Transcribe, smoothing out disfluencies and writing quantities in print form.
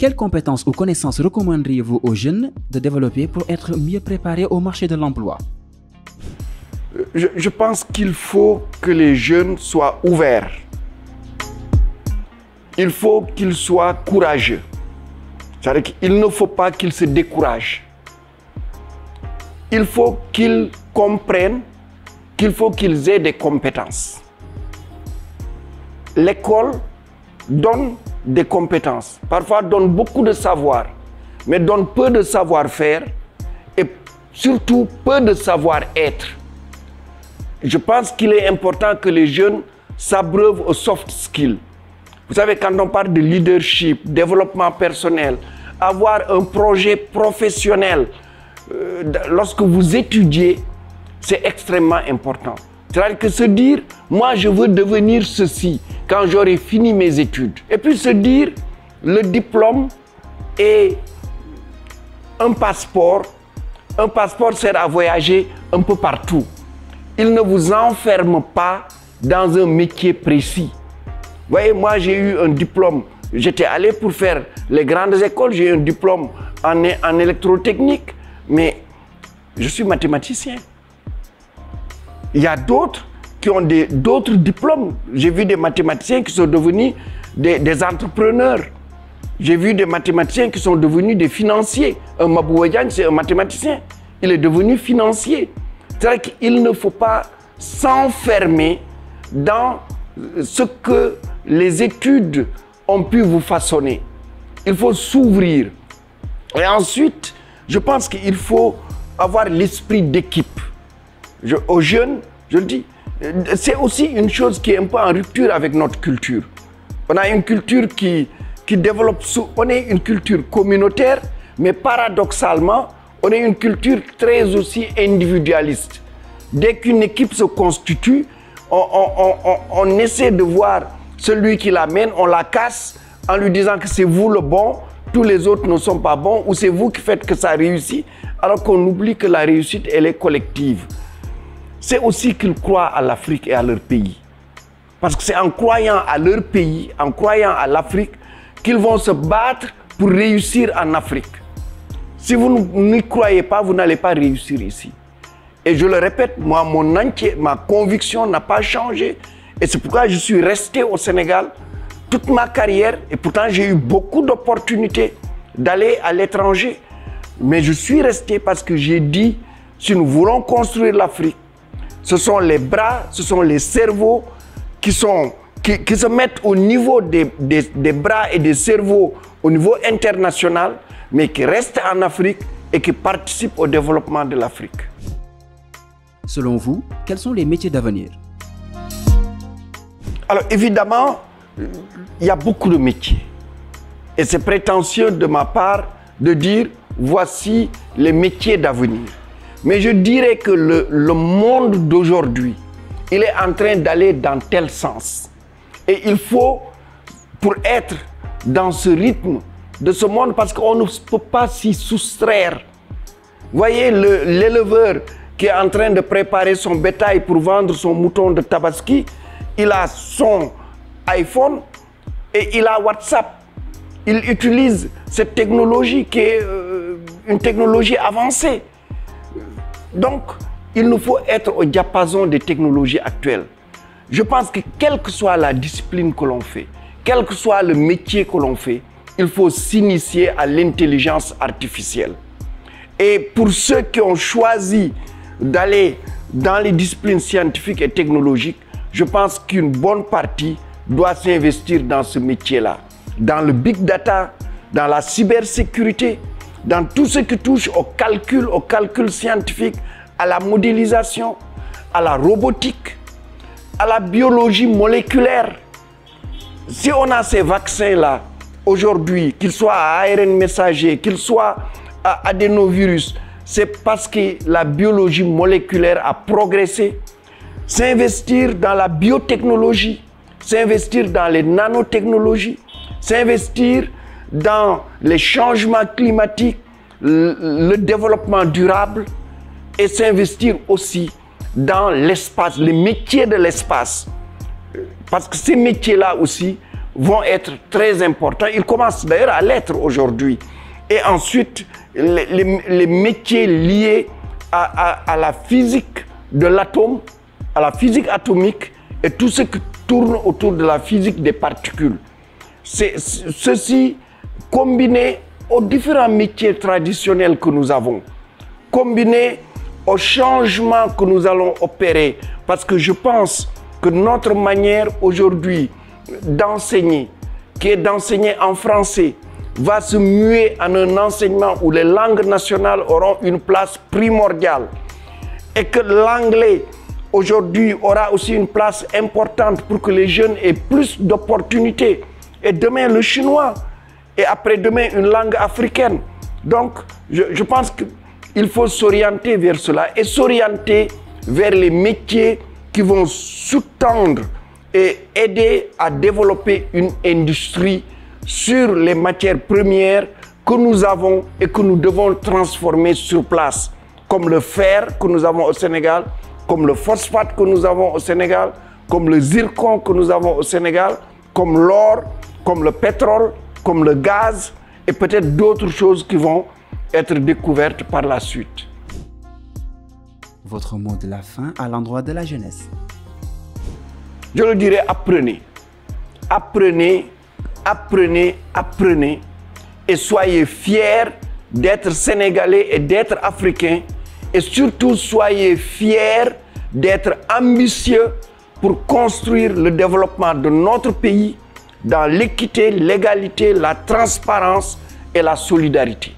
Quelles compétences ou connaissances recommanderiez-vous aux jeunes de développer pour être mieux préparés au marché de l'emploi? Je pense qu'il faut que les jeunes soient ouverts. Il faut qu'ils soient courageux. C'est-à-dire qu'il ne faut pas qu'ils se découragent. Il faut qu'ils comprennent qu'il faut qu'ils aient des compétences. L'école donne des compétences, parfois donne beaucoup de savoir, mais donne peu de savoir-faire et surtout peu de savoir-être. Je pense qu'il est important que les jeunes s'abreuvent aux soft skills. Vous savez, quand on parle de leadership, développement personnel, avoir un projet professionnel, lorsque vous étudiez, c'est extrêmement important. C'est-à-dire que se dire, moi je veux devenir ceci quand j'aurai fini mes études. Et puis se dire, le diplôme est un passeport. Un passeport sert à voyager un peu partout. Il ne vous enferme pas dans un métier précis. Vous voyez, moi j'ai eu un diplôme, j'étais allé pour faire les grandes écoles, j'ai eu un diplôme en électrotechnique, mais je suis mathématicien. Il y a d'autres qui ont d'autres diplômes. J'ai vu des mathématiciens qui sont devenus des entrepreneurs. J'ai vu des mathématiciens qui sont devenus des financiers. Un Mabouba Diagne, c'est un mathématicien. Il est devenu financier. C'est-à-dire qu'il ne faut pas s'enfermer dans ce que les études ont pu vous façonner. Il faut s'ouvrir. Et ensuite, je pense qu'il faut avoir l'esprit d'équipe. Aux jeunes, je le dis, c'est aussi une chose qui est un peu en rupture avec notre culture. On a une culture qui développe, on est une culture communautaire, mais paradoxalement, on est une culture très aussi individualiste. Dès qu'une équipe se constitue, on essaie de voir celui qui l'amène, on la casse en lui disant que c'est vous le bon, tous les autres ne sont pas bons, ou c'est vous qui faites que ça réussit, alors qu'on oublie que la réussite, elle est collective. C'est aussi qu'ils croient à l'Afrique et à leur pays. Parce que c'est en croyant à leur pays, en croyant à l'Afrique, qu'ils vont se battre pour réussir en Afrique. Si vous n'y croyez pas, vous n'allez pas réussir ici. Et je le répète, moi, ma conviction n'a pas changé. Et c'est pourquoi je suis resté au Sénégal toute ma carrière. Et pourtant, j'ai eu beaucoup d'opportunités d'aller à l'étranger. Mais je suis resté parce que j'ai dit, si nous voulons construire l'Afrique, ce sont les bras, ce sont les cerveaux qui se mettent au niveau des bras et des cerveaux au niveau international, mais qui restent en Afrique et qui participent au développement de l'Afrique. Selon vous, quels sont les métiers d'avenir? Alors évidemment, il y a beaucoup de métiers. Et c'est prétentieux de ma part de dire, voici les métiers d'avenir. Mais je dirais que le monde d'aujourd'hui, il est en train d'aller dans tel sens. Et il faut, pour être dans ce rythme de ce monde, parce qu'on ne peut pas s'y soustraire. Voyez l'éleveur qui est en train de préparer son bétail pour vendre son mouton de Tabaski, il a son iPhone et il a WhatsApp. Il utilise cette technologie qui est une technologie avancée. Donc, il nous faut être au diapason des technologies actuelles. Je pense que quelle que soit la discipline que l'on fait, quel que soit le métier que l'on fait, il faut s'initier à l'intelligence artificielle. Et pour ceux qui ont choisi d'aller dans les disciplines scientifiques et technologiques, je pense qu'une bonne partie doit s'investir dans ce métier-là, dans le big data, dans la cybersécurité, dans tout ce qui touche au calcul scientifique, à la modélisation, à la robotique, à la biologie moléculaire. Si on a ces vaccins-là, aujourd'hui, qu'ils soient à ARN messager, qu'ils soient à adénovirus, c'est parce que la biologie moléculaire a progressé. S'investir dans la biotechnologie, s'investir dans les nanotechnologies, s'investir dans les changements climatiques, le développement durable et s'investir aussi dans l'espace, les métiers de l'espace. Parce que ces métiers-là aussi vont être très importants. Ils commencent d'ailleurs à l'être aujourd'hui. Et ensuite, les métiers liés à la physique de l'atome, à la physique atomique et tout ce qui tourne autour de la physique des particules. Ceci combiné aux différents métiers traditionnels que nous avons, combiné aux changements que nous allons opérer, parce que je pense que notre manière aujourd'hui d'enseigner, qui est d'enseigner en français, va se muer en un enseignement où les langues nationales auront une place primordiale et que l'anglais aujourd'hui aura aussi une place importante pour que les jeunes aient plus d'opportunités. Et demain, le chinois. Et après-demain, une langue africaine. Donc, je pense qu'il faut s'orienter vers cela et s'orienter vers les métiers qui vont sous-tendre et aider à développer une industrie sur les matières premières que nous avons et que nous devons transformer sur place, comme le fer que nous avons au Sénégal, comme le phosphate que nous avons au Sénégal, comme le zircon que nous avons au Sénégal, comme l'or, comme le pétrole, comme le gaz et peut-être d'autres choses qui vont être découvertes par la suite. Votre mot de la fin à l'endroit de la jeunesse. Je le dirais, apprenez. Apprenez, apprenez, apprenez et soyez fiers d'être sénégalais et d'être africains et surtout soyez fiers d'être ambitieux pour construire le développement de notre pays dans l'équité, l'égalité, la transparence et la solidarité.